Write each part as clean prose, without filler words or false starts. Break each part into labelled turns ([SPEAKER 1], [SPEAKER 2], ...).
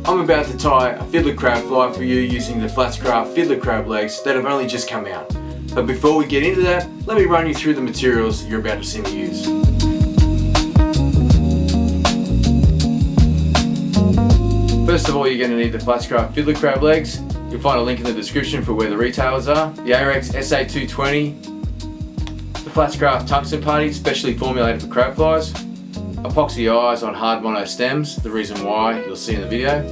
[SPEAKER 1] I'm about to tie a fiddler crab fly for you using the Flats Craft Fiddler Crab legs that have only just come out. But before we get into that, let me run you through the materials you're about to see me use. First of all, you're going to need the Flats Craft Fiddler Crab legs. You'll find a link in the description for where the retailers are. The ARX SA220, the Flats Craft Tungsten Putty, specially formulated for crab flies. Epoxy eyes on hard mono stems, the reason why you'll see in the video.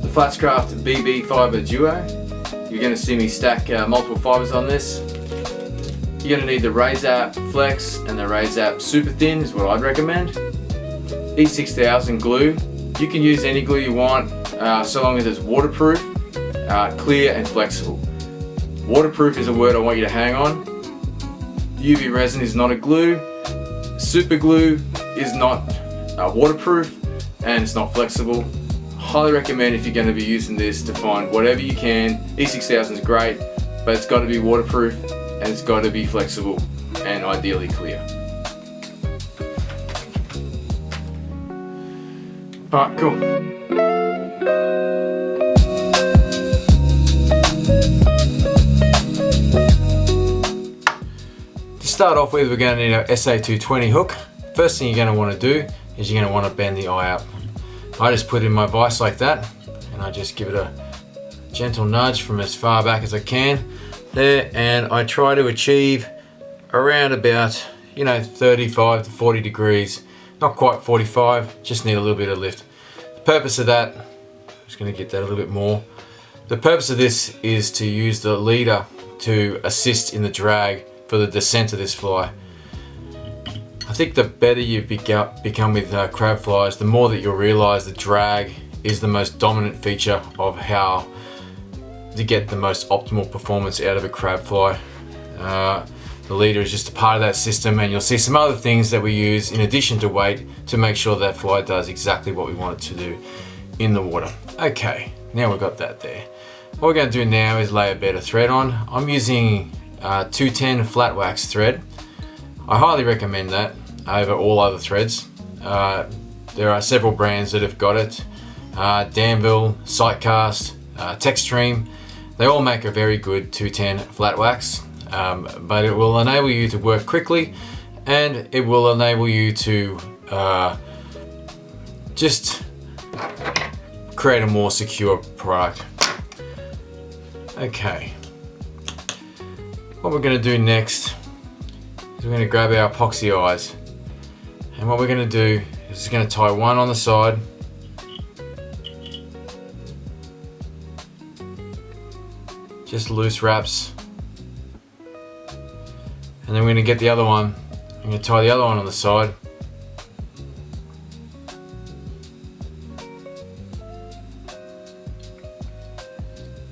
[SPEAKER 1] The Flats Craft BB Fiber Duo. You're going to see me stack multiple fibers on this. You're going to need the Razor Flex and the Razor Super Thin is what I'd recommend. E6000 glue. You can use any glue you want so long as it's waterproof, clear and flexible. Waterproof is a word I want you to hang on. UV resin is not a glue. Super glue is not waterproof and it's not flexible. Highly recommend if you're going to be using this to find whatever you can. E6000 is great, but it's got to be waterproof and it's got to be flexible and ideally clear. Alright, cool. To start off with, we're going to need our SA220 hook. First thing you're going to want to do is you're going to want to bend the eye up. I just put it in my vise like that and I just give it a gentle nudge from as far back as I can there, and I try to achieve around about 35 to 40 degrees, not quite 45, just need a little bit of lift. The purpose of that, I'm just going to get that a little bit more. The purpose of this is to use the leader to assist in the drag for the descent of this fly. I think the better you become with crab flies, the more that you'll realize the drag is the most dominant feature of how to get the most optimal performance out of a crab fly. The leader is just a part of that system, and you'll see some other things that we use in addition to weight to make sure that fly does exactly what we want it to do in the water. Okay, now we've got that there. What we're going to do now is lay a bed of thread on. I'm using 210 flat wax thread. I highly recommend that over all other threads. There are several brands that have got it. Danville, Sightcast, Techstream. They all make a very good 210 flat wax, but it will enable you to work quickly and it will enable you to just create a more secure product. Okay, what we're going to do next is we're going to grab our epoxy eyes, and what we're going to do is going to tie one on the side, just loose wraps, and then we're going to get the other one, I'm going to tie the other one on the side,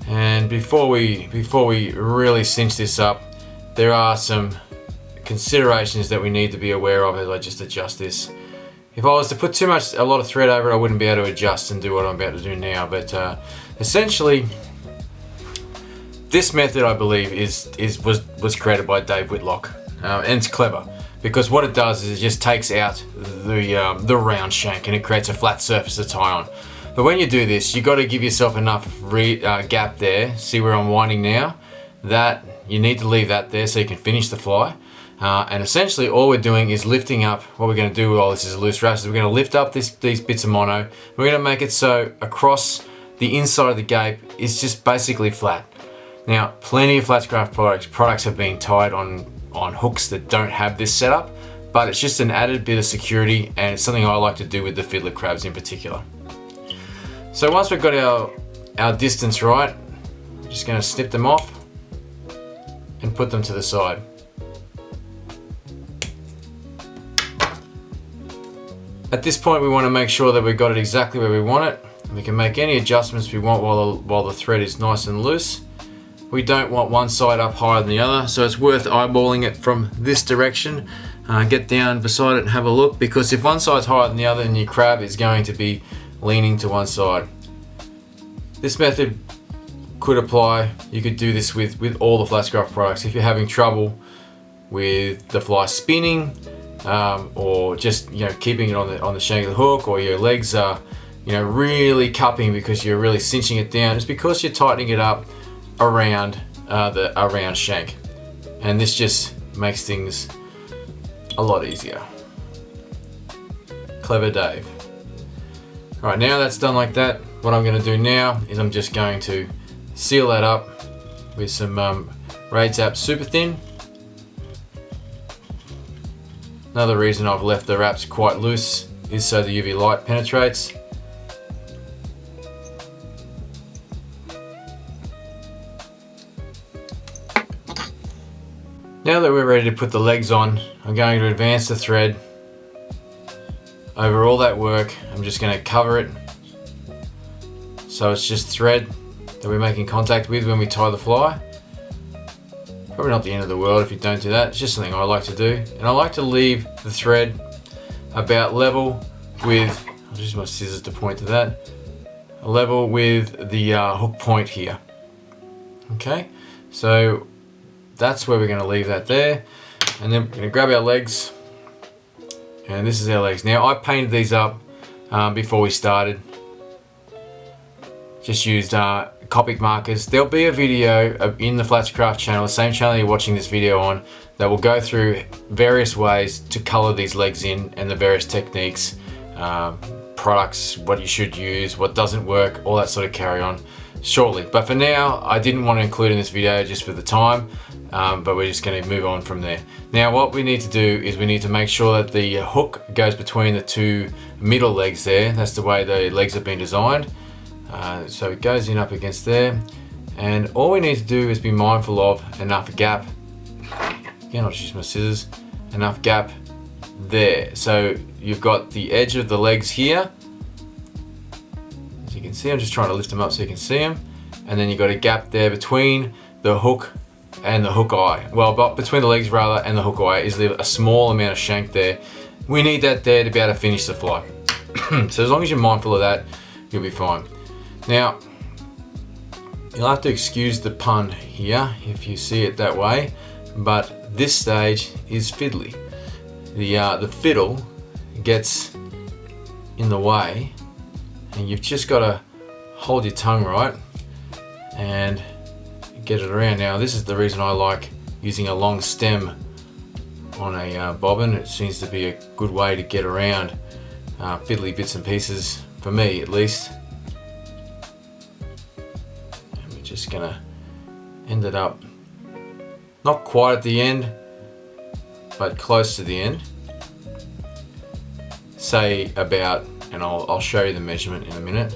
[SPEAKER 1] and before we really cinch this up, there are some considerations that we need to be aware of as I just adjust this. If I was to put a lot of thread over it, I wouldn't be able to adjust and do what I'm about to do now, but essentially this method, I believe, was created by Dave Whitlock, and it's clever because what it does is it just takes out the round shank and it creates a flat surface to tie on. But when you do this, you got to give yourself enough gap there. See where I'm winding now? That you need to leave that there so you can finish the fly. And essentially all we're doing is lifting up. What we're going to do with all this is loose wraps. We're going to lift up these bits of mono. We're going to make it so across the inside of the gape is just basically flat. Now, plenty of Flats Craft products have been tied on hooks that don't have this setup, but it's just an added bit of security, and it's something I like to do with the fiddler crabs in particular. So once we've got our distance right, I'm just going to snip them off and put them to the side. At this point, we want to make sure that we've got it exactly where we want it. We can make any adjustments we want while the thread is nice and loose. We don't want one side up higher than the other, so it's worth eyeballing it from this direction. Get down beside it and have a look, because if one side's higher than the other, then your crab is going to be leaning to one side. This method could apply, you could do this with all the Flats Craft products. If you're having trouble with the fly spinning, or just keeping it on the shank of the hook, or your legs are really cupping because you're really cinching it down, it's because you're tightening it up around the round shank, and this just makes things a lot easier. Clever Dave. Alright, now that's done like that, what I'm going to do now is I'm just going to seal that up with some Raid Zap Super Thin. Another reason I've left the wraps quite loose is so the UV light penetrates. Now that we're ready to put the legs on, I'm going to advance the thread over all that work. I'm just going to cover it so it's just thread that we're making contact with when we tie the fly. Probably not the end of the world if you don't do that, it's just something I like to do. And I like to leave the thread about level with, I'll use my scissors to point to that, level with the hook point here. Okay, so that's where we're going to leave that there, and then we're going to grab our legs, and this is our legs. Now I painted these up before we started, just used Copic markers. There'll be a video in the Flats Craft channel, the same channel you're watching this video on, that will go through various ways to color these legs in and the various techniques, products, what you should use, what doesn't work, all that sort of carry on shortly. But for now, I didn't want to include in this video just for the time, but we're just going to move on from there. Now what we need to do is we need to make sure that the hook goes between the two middle legs there. That's the way the legs have been designed. So it goes in up against there, and all we need to do is be mindful of enough gap. Again, I'll just use my scissors. Enough gap there. So you've got the edge of the legs here. As you can see, I'm just trying to lift them up so you can see them. And then you've got a gap there between the hook and the hook eye. Well, but between the legs rather and the hook eye is a small amount of shank there. We need that there to be able to finish the fly. So as long as you're mindful of that, you'll be fine. Now, you'll have to excuse the pun here if you see it that way, but this stage is fiddly. The fiddle gets in the way, and you've just got to hold your tongue right and get it around. Now, this is the reason I like using a long stem on a bobbin. It seems to be a good way to get around fiddly bits and pieces, for me at least. Just gonna end it up not quite at the end, but close to the end. Say about, and I'll show you the measurement in a minute.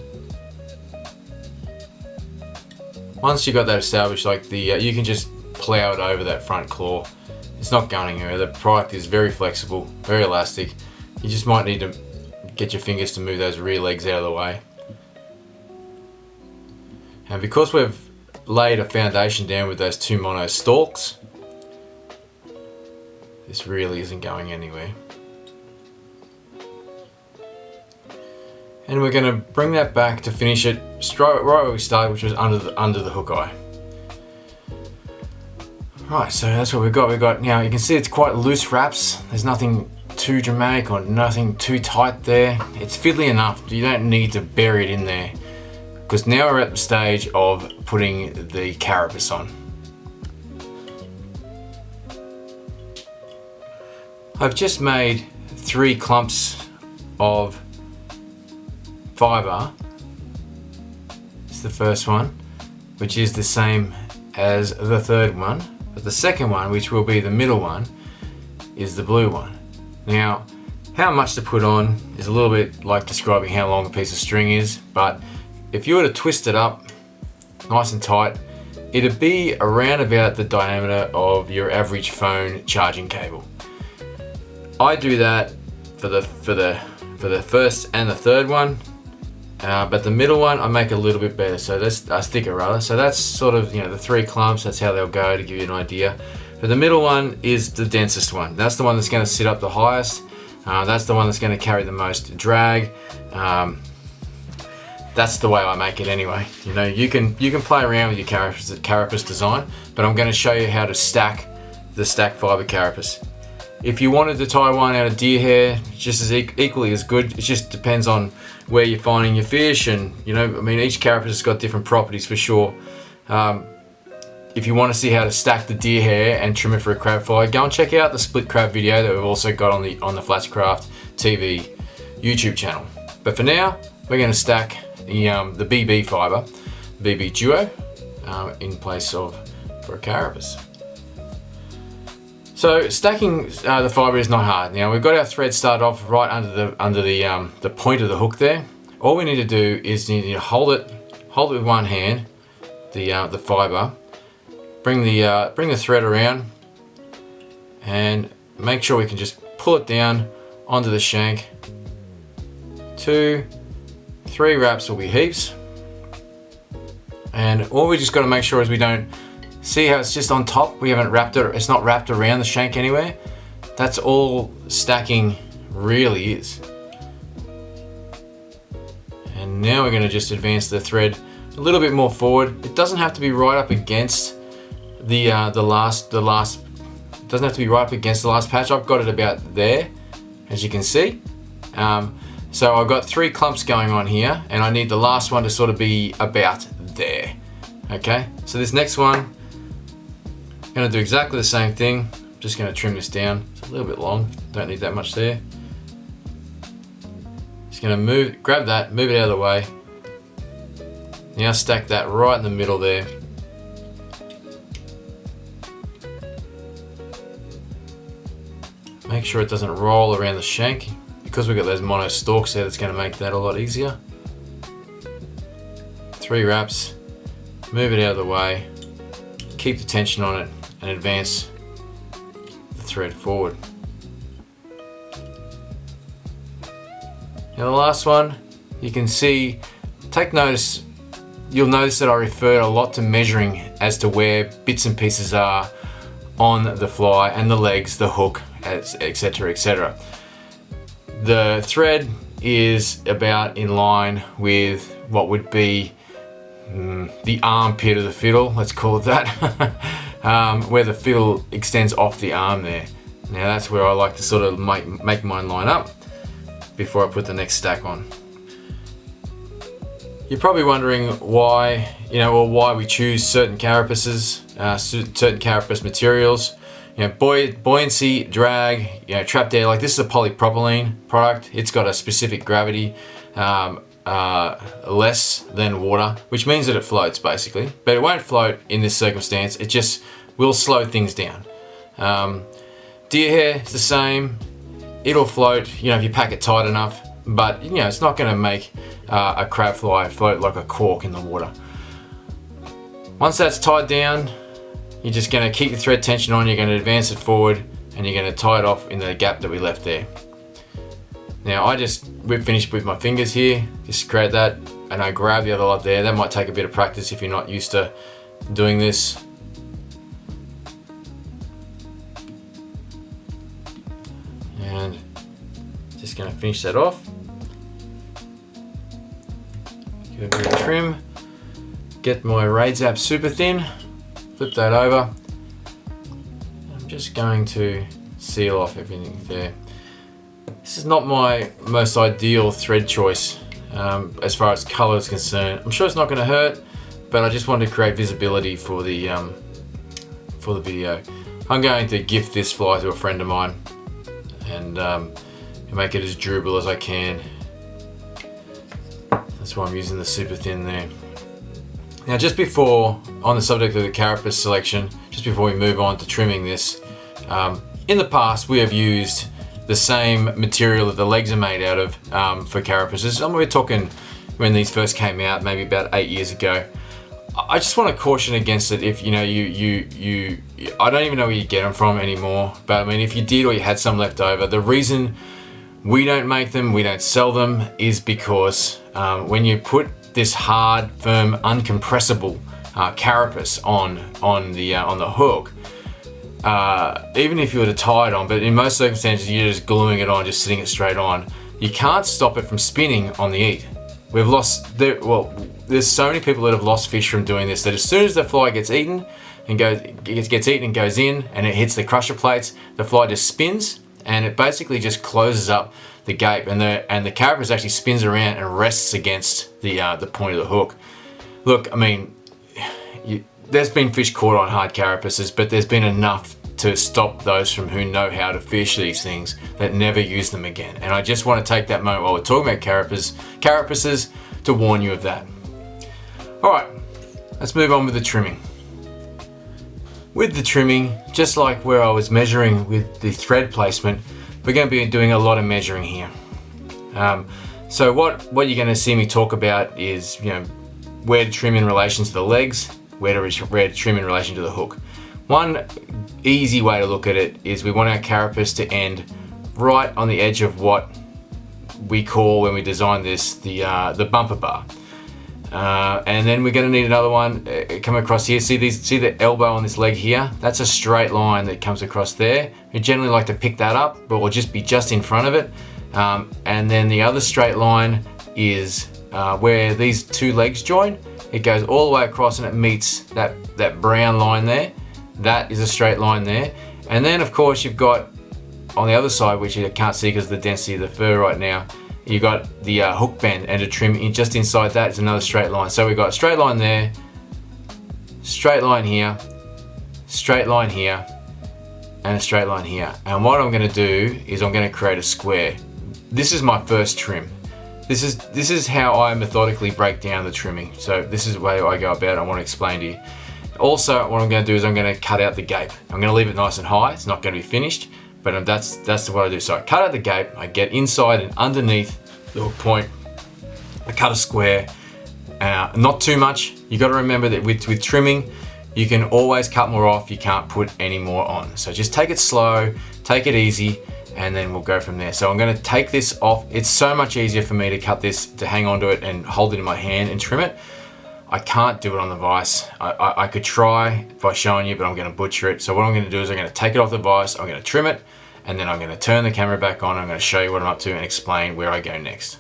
[SPEAKER 1] Once you got that established, like you can just plow it over that front claw. It's not going anywhere. The product is very flexible, very elastic. You just might need to get your fingers to move those rear legs out of the way. And because we've laid a foundation down with those two mono stalks, this really isn't going anywhere. And we're going to bring that back to finish it right where we started, which was under the hook eye. Right, so that's what we've got. Now you can see it's quite loose wraps. There's nothing too dramatic or nothing too tight there. It's fiddly enough. You don't need to bury it in there, because now we're at the stage of putting the carapace on. I've just made 3 clumps of fibre. It's the first one, which is the same as the third one, but the second one, which will be the middle one, is the blue one. Now, how much to put on is a little bit like describing how long a piece of string is, but if you were to twist it up nice and tight, it'd be around about the diameter of your average phone charging cable. I do that for the first and the third one, but the middle one I make a little bit better, so that's thicker rather. So that's sort of, you know, the 3 clumps, that's how they'll go, to give you an idea. But the middle one is the densest one. That's the one that's going to sit up the highest. That's the one that's going to carry the most drag. That's the way I make it anyway. You know, you can play around with your carapace design, but I'm going to show you how to stack the stack fiber carapace. If you wanted to tie one out of deer hair, it's just as equally as good. It just depends on where you're finding your fish, and you know, I mean, each carapace has got different properties for sure. If you want to see how to stack the deer hair and trim it for a crab fly, go and check out the split crab video that we've also got on the Flats Craft TV YouTube channel. But for now, we're going to stack the BB fiber, BB Duo, in place of for a carapace. So stacking the fiber is not hard. Now we've got our thread started off right under the point of the hook there. All we need to do is you need to hold it with one hand, the fiber. Bring the thread around and make sure we can just pull it down onto the shank. 2, 3 wraps will be heaps. And all we just got to make sure is we don't see how it's just on top. We haven't wrapped it. It's not wrapped around the shank anywhere. That's all stacking really is. And now we're going to just advance the thread a little bit more forward. It doesn't have to be right up against the last. It doesn't have to be right up against the last patch. I've got it about there, as you can see. So I've got 3 clumps going on here, and I need the last one to sort of be about there. Okay, so this next one, I'm going to do exactly the same thing. I'm just going to trim this down. It's a little bit long, don't need that much there. Just going to grab that, move it out of the way. Now stack that right in the middle there. Make sure it doesn't roll around the shank. Because we've got those mono stalks there, that's going to make that a lot easier. 3 wraps, move it out of the way, keep the tension on it, and advance the thread forward. Now the last one, you can see, you'll notice that I refer a lot to measuring as to where bits and pieces are on the fly and the legs, the hook, etc, etc. The thread is about in line with what would be the armpit of the fiddle, let's call it that, where the fiddle extends off the arm there. Now that's where I like to sort of make mine line up before I put the next stack on. You're probably wondering why, why we choose certain carapaces, certain carapace materials. Buoyancy, drag, trapped air, like this is a polypropylene product. It's got a specific gravity, less than water, which means that it floats basically, but it won't float in this circumstance. It just will slow things down. Deer hair is the same. It'll float, if you pack it tight enough, but it's not gonna make a crab fly float like a cork in the water. Once that's tied down, you're just going to keep your thread tension on, you're going to advance it forward, and you're going to tie it off in the gap that we left there. Now I just whip finished with my fingers here, just create that, and I grab the other lot there. That might take a bit of practice if you're not used to doing this. And just going to finish that off. Give it a bit of trim. Get my Raid Zap super thin. Flip that over. I'm just going to seal off everything there. This is not my most ideal thread choice as far as color is concerned. I'm sure it's not going to hurt, but I just wanted to create visibility for the video. I'm going to gift this fly to a friend of mine and make it as durable as I can. That's why I'm using the super thin there. Now just before, on the subject of the carapace selection, just before we move on to trimming this, in the past we have used the same material that the legs are made out of for carapaces. We're talking when these first came out, maybe about 8 years ago. I just want to caution against it. If I don't even know where you get them from anymore, but I mean, if you did or you had some left over, the reason we don't make them, we don't sell them, is because when you put this hard, firm, uncompressible carapace on the hook, even if you were to tie it on, but in most circumstances you're just gluing it on, just sitting it straight on, you can't stop it from spinning on the eat. We've lost, there's so many people that have lost fish from doing this, that as soon as the fly gets eaten and gets eaten and goes in and it hits the crusher plates, the fly just spins and it basically just closes up the gape, and the carapace actually spins around and rests against the point of the hook. Look, I mean, there's been fish caught on hard carapaces, but there's been enough to stop those from who know how to fish these things that never use them again. And I just want to take that moment while we're talking about carapaces to warn you of that. All right, let's move on with the trimming. With the trimming, just like where I was measuring with the thread placement, we're going to be doing a lot of measuring here. So what you're going to see me talk about is, you know, where to trim in relation to the legs, where to trim in relation to the hook. One easy way to look at it is we want our carapace to end right on the edge of what we call, when we design this, the bumper bar. And then we're going to need another one come across here. See the elbow on this leg here? That's a straight line that comes across there. We generally like to pick that up, but we'll just be just in front of it. And then the other straight line is where these two legs join. It goes all the way across and it meets that brown line there. That is a straight line there. And then of course you've got on the other side, which you can't see because of the density of the fur right now, you got the hook bend, and to trim in just inside that is another straight line. So we've got a straight line there, straight line here, straight line here, and a straight line here. And what I'm going to do is I'm going to create a square. This is my first trim. This is how I methodically break down the trimming. So this is the way I go about it. I want to explain to you. Also, what I'm going to do is I'm going to cut out the gape. I'm going to leave it nice and high. It's not going to be finished, but that's what I do. So I cut out the gape, I get inside and underneath the hook point, I cut a square, not too much. You got to remember that with trimming, you can always cut more off, you can't put any more on. So just take it slow, take it easy, and then we'll go from there. So I'm going to take this off. It's so much easier for me to cut this, to hang on to it and hold it in my hand and trim it. I can't do it on the vise. I could try by showing you, but I'm going to butcher it. So what I'm going to do is I'm going to take it off the vise, I'm going to trim it, and then I'm going to turn the camera back on. I'm going to show you what I'm up to and explain where I go next.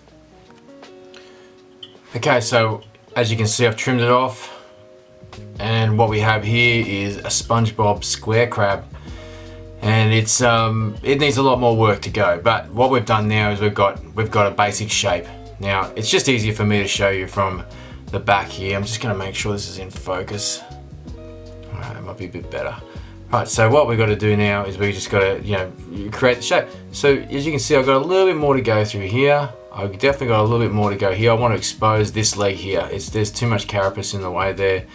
[SPEAKER 1] Okay, so as you can see, I've trimmed it off, and what we have here is a SpongeBob square crab, and it needs a lot more work to go. But what we've done now is we've got a basic shape. Now it's just easier for me to show you from the back here. I'm just going to make sure this is in focus. All right, that might be a bit better. Right, so what we've got to do now is we just got to, you know, create the shape. So as you can see, I've got a little bit more to go through here. I've definitely got a little bit more to go here. I want to expose this leg here. There's too much carapace in the way there,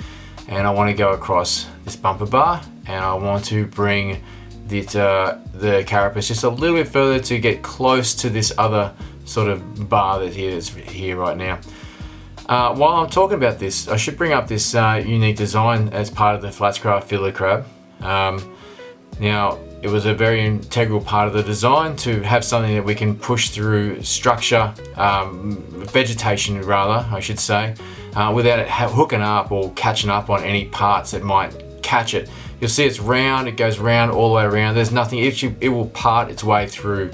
[SPEAKER 1] and I want to go across this bumper bar, and I want to bring the carapace just a little bit further to get close to this other sort of bar that's here right now. While I'm talking about this, I should bring up this unique design as part of the Flats Craft Fiddler Crab. Now, it was a very integral part of the design to have something that we can push through structure, vegetation rather, I should say, without it hooking up or catching up on any parts that might catch it. You'll see it's round, it goes round all the way around. There's nothing, it will part its way through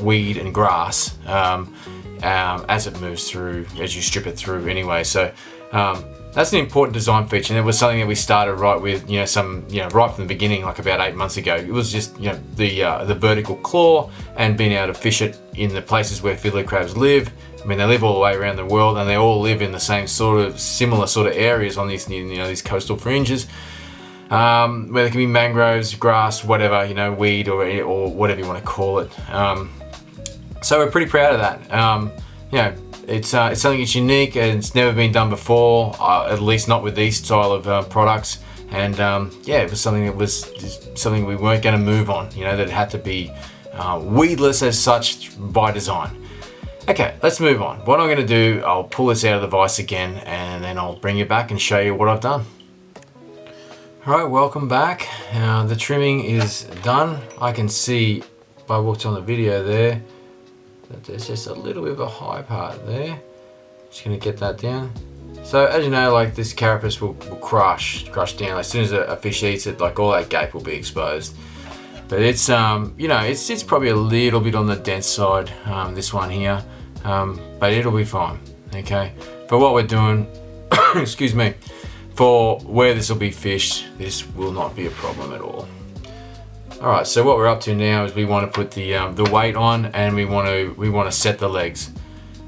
[SPEAKER 1] weed and grass as it moves through, as you strip it through anyway. So that's an important design feature, and it was something that we started right with, right from the beginning, like about 8 months ago. It was just, the vertical claw and being able to fish it in the places where fiddler crabs live. I mean, they live all the way around the world, and they all live in the same similar sort of areas on these, these coastal fringes, where there can be mangroves, grass, whatever, weed or whatever you want to call it. So we're pretty proud of that. It's something that's unique and it's never been done before, at least not with these style of products. And it was something we weren't going to move on. That it had to be weedless as such by design. Okay, let's move on. What I'm going to do, I'll pull this out of the vise again, and then I'll bring you back and show you what I've done. All right, welcome back. The trimming is done. I can see by what's on the video there There's just a little bit of a high part there. Just gonna get that down. So as you know, like this carapace will crush down. As soon as a fish eats it, like all that gape will be exposed. But it's you know, it's probably a little bit on the dense side, this one here, but it'll be fine. Okay, for what we're doing, excuse me, for where this will be fished, this will not be a problem at all. All right, so what we're up to now is we want to put the weight on, and we want to set the legs.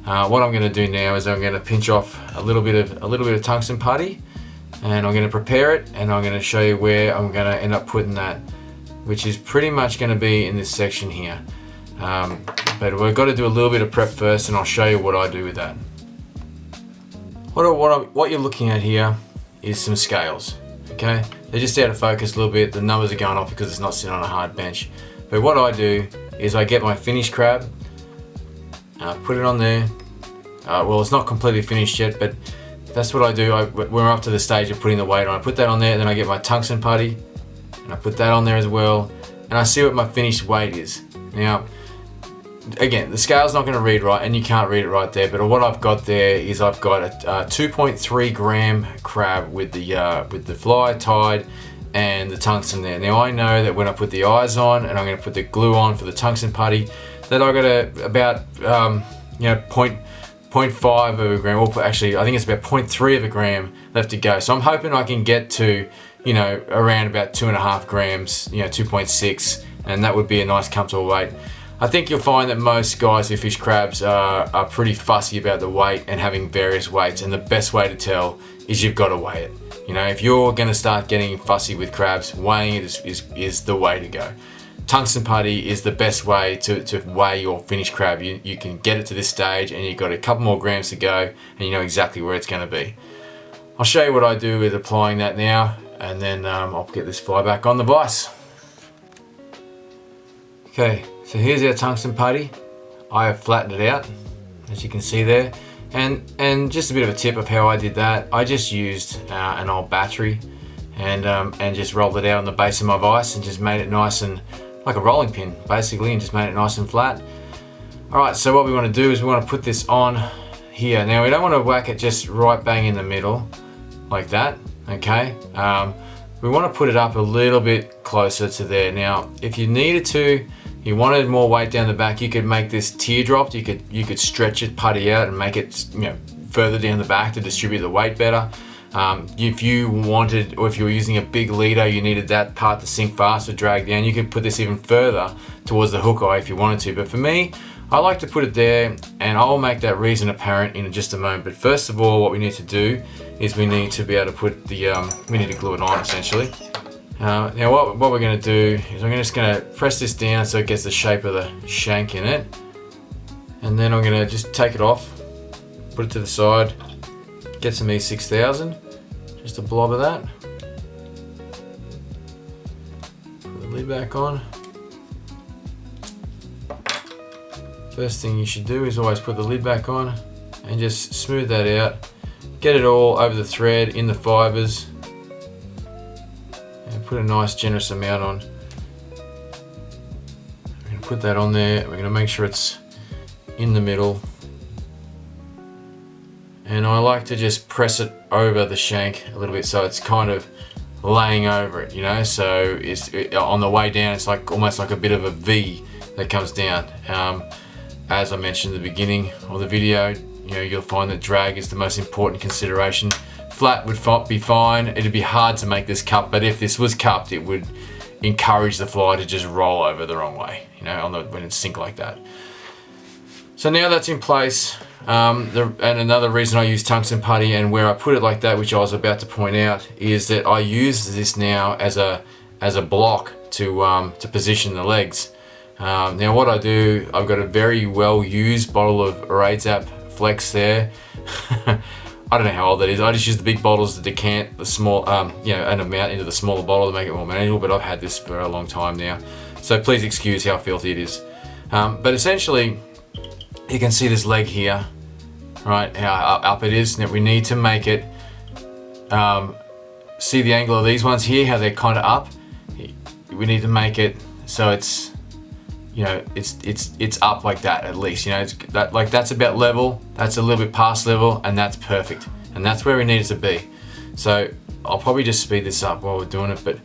[SPEAKER 1] What I'm going to do now is I'm going to pinch off a little bit of tungsten putty, and I'm going to prepare it, and I'm going to show you where I'm going to end up putting that, which is pretty much going to be in this section here. But we've got to do a little bit of prep first, and I'll show you what I do with that. What you're looking at here is some scales. Okay, they're just out of focus a little bit. The numbers are going off because it's not sitting on a hard bench. But what I do is I get my finished crab, put it on there. Well, it's not completely finished yet, but that's what I do. We're up to the stage of putting the weight on. I put that on there, and then I get my tungsten putty, and I put that on there as well, and I see what my finished weight is. Now, again, the scale's not going to read right, and you can't read it right there, but what I've got there is I've got a 2.3 gram crab with the fly tied and the tungsten there. Now I know that when I put the eyes on, and I'm going to put the glue on for the tungsten putty, that I've got about 0.5 of a gram, or actually I think it's about 0.3 of a gram left to go. So I'm hoping I can get to, you know, around about 2.5 grams, you know, 2.6, and that would be a nice comfortable weight. I think you'll find that most guys who fish crabs are pretty fussy about the weight and having various weights, and the best way to tell is you've got to weigh it. You know, if you're going to start getting fussy with crabs, weighing it is the way to go. Tungsten putty is the best way to weigh your finished crab. You can get it to this stage, and you've got a couple more grams to go, and you know exactly where it's going to be. I'll show you what I do with applying that now, and then I'll get this fly back on the vise. Okay, so here's our tungsten putty. I have flattened it out, as you can see there, and just a bit of a tip of how I did that. I just used an old battery and just rolled it out on the base of my vise, and just made it nice and like a rolling pin basically, and just made it nice and flat. Alright, so what we want to do is we want to put this on here. Now we don't want to whack it just right bang in the middle like that, okay? We want to put it up a little bit closer to there. Now if you needed to, you wanted more weight down the back, you could make this teardrop. You could stretch it putty out and make it, you know, further down the back to distribute the weight better. If you wanted, or if you were using a big leader, you needed that part to sink faster, drag down, you could put this even further towards the hook eye if you wanted to. But for me, I like to put it there, and I'll make that reason apparent in just a moment. But first of all, what we need to do is we need to be able to put we need to glue it on essentially. Now what we're going to do is I'm just going to press this down so it gets the shape of the shank in it, and then I'm going to just take it off, put it to the side, get some E6000, just a blob of that, put the lid back on. First thing you should do is always put the lid back on and just smooth that out, get it all over the thread, in the fibres, and put a nice generous amount on. We're going to put that on there, we're going to make sure it's in the middle. And I like to just press it over the shank a little bit so it's kind of laying over it, you know, so on the way down it's like almost like a bit of a V that comes down. As I mentioned at the beginning of the video, you know, you'll find that drag is the most important consideration. Flat would be fine, it'd be hard to make this cup, but if this was cupped, it would encourage the fly to just roll over the wrong way, you know, when it's sink like that. So now that's in place, and another reason I use tungsten putty and where I put it like that, which I was about to point out, is that I use this now as a block to position the legs. Now what I do, I've got a very well used bottle of Raidzap Flex there. I don't know how old that is. I just use the big bottles to decant the small, you know, an amount into the smaller bottle to make it more manageable, but I've had this for a long time now. So please excuse how filthy it is. But essentially, you can see this leg here, right, how up it is. Now we need to make it, see the angle of these ones here, how they're kind of up. We need to make it so it's you know, it's up like that at least. You know, it's that, like, that's about level. That's a little bit past level, and that's perfect. And that's where we need it to be. So I'll probably just speed this up while we're doing it. But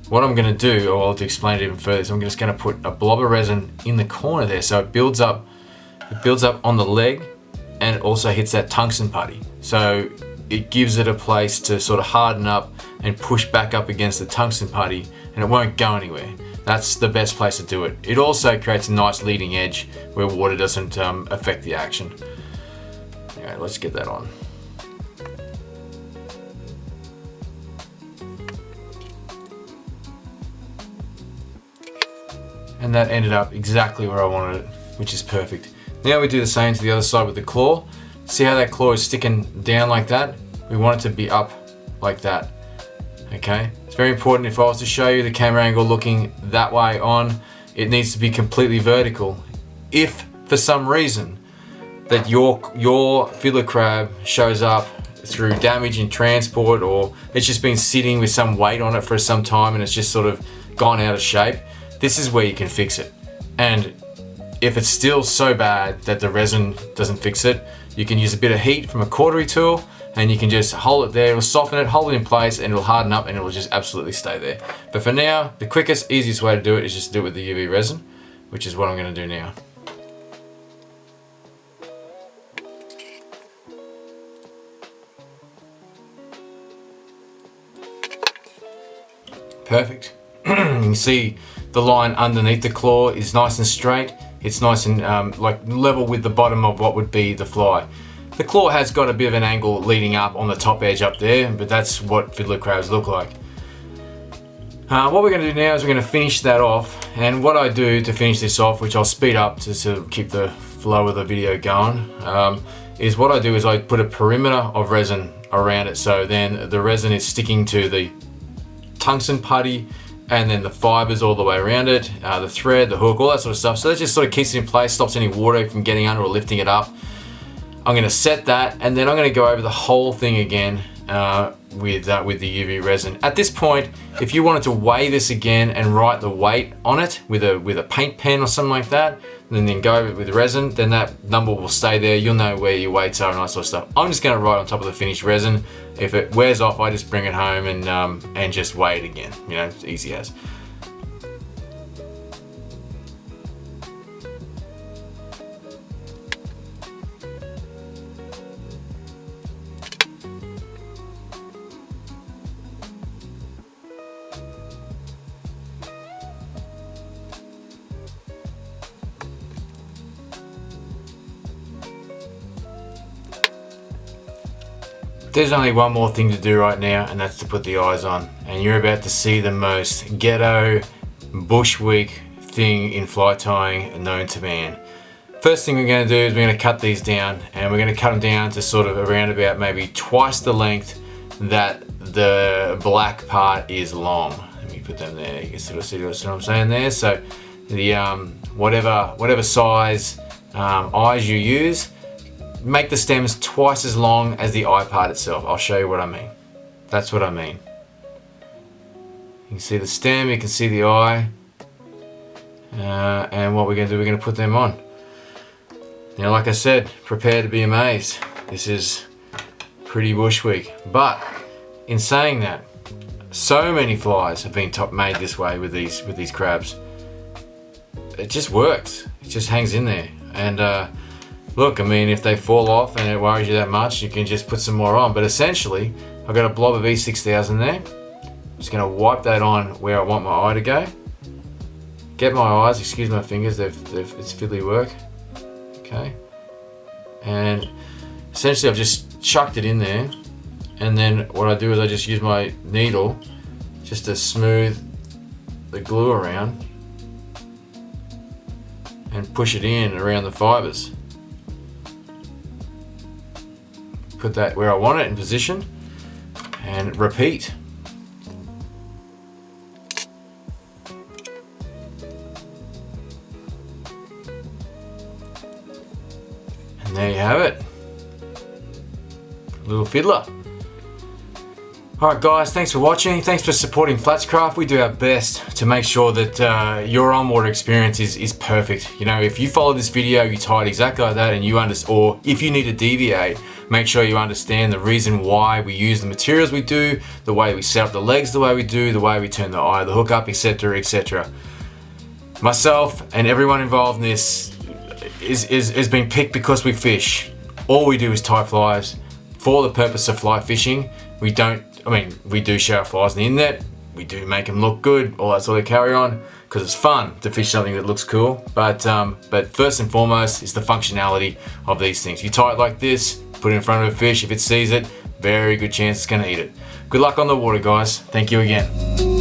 [SPEAKER 1] what I'm going to do, or I'll explain it even further, is I'm just going to put a blob of resin in the corner there, so it builds up. It builds up on the leg, and it also hits that tungsten putty. So it gives it a place to sort of harden up and push back up against the tungsten putty, and it won't go anywhere. That's the best place to do it. It also creates a nice leading edge where water doesn't affect the action. Alright, let's get that on. And that ended up exactly where I wanted it, which is perfect. Now we do the same to the other side with the claw. See how that claw is sticking down like that? We want it to be up like that. Okay, it's very important. If I was to show you the camera angle looking that way on, it needs to be completely vertical. If for some reason that your fiddler crab shows up through damage in transport, or it's just been sitting with some weight on it for some time and it's just sort of gone out of shape, this is where you can fix it. And if it's still so bad that the resin doesn't fix it, you can use a bit of heat from a cautery tool, and you can just hold it there. It'll soften it, hold it in place, and it'll harden up, and it'll just absolutely stay there. But for now, the quickest, easiest way to do it is just to do it with the UV resin, which is what I'm going to do now. Perfect. You can see the line underneath the claw is nice and straight. It's nice and like level with the bottom of what would be the fly. The claw has got a bit of an angle leading up on the top edge up there, but that's what fiddler crabs look like. What we're going to do now is we're going to finish that off, and what I do to finish this off, which I'll speed up to sort of keep the flow of the video going, is what I do is I put a perimeter of resin around it, so then the resin is sticking to the tungsten putty, and then the fibers all the way around it, the thread, the hook, all that sort of stuff. So that just sort of keeps it in place, stops any water from getting under or lifting it up. I'm going to set that, and then I'm going to go over the whole thing again with the UV resin. At this point, if you wanted to weigh this again and write the weight on it with a paint pen or something like that, and then go over it with resin, then that number will stay there. You'll know where your weights are and that sort of stuff. I'm just going to write on top of the finished resin. If it wears off, I just bring it home and just weigh it again. You know, it's easy as. There's only one more thing to do right now, and that's to put the eyes on. And you're about to see the most ghetto, bushwick thing in fly tying known to man. First thing we're going to do is we're going to cut these down, and we're going to cut them down to sort of around about maybe twice the length that the black part is long. Let me put them there. You can sort of see what I'm saying there. So the whatever size eyes you use, make the stems twice as long as the eye part itself. I'll show you what I mean. That's what I mean. You can see the stem, you can see the eye. And what we're going to do, we're going to put them on. Now, like I said, prepare to be amazed. This is pretty bushwick. But in saying that, so many flies have been made this way with these crabs. It just works. It just hangs in there. And look, I mean, if they fall off and it worries you that much, you can just put some more on. But essentially, I've got a blob of E6000 there. I'm just going to wipe that on where I want my eye to go. Get my eyes, excuse my fingers, it's fiddly work. Okay. And essentially, I've just chucked it in there. And then what I do is I just use my needle just to smooth the glue around and push it in around the fibers. Put that where I want it in position and repeat. And there you have it. A little fiddler. Alright guys, thanks for watching, thanks for supporting Flats Craft. We do our best to make sure that your on-water experience is perfect. You know, if you follow this video, you tie it exactly like that, and you understand, or if you need to deviate, make sure you understand the reason why we use the materials we do, the way we set up the legs the way we do, the way we turn the eye of the hook up, etc, etc. Myself and everyone involved in this is been picked because we fish. All we do is tie flies for the purpose of fly fishing. We do show our flies on the internet, we do make them look good, all that sort of carry on, because it's fun to fish something that looks cool. But first and foremost is the functionality of these things. You tie it like this, put it in front of a fish, if it sees it, very good chance it's going to eat it. Good luck on the water, guys. Thank you again.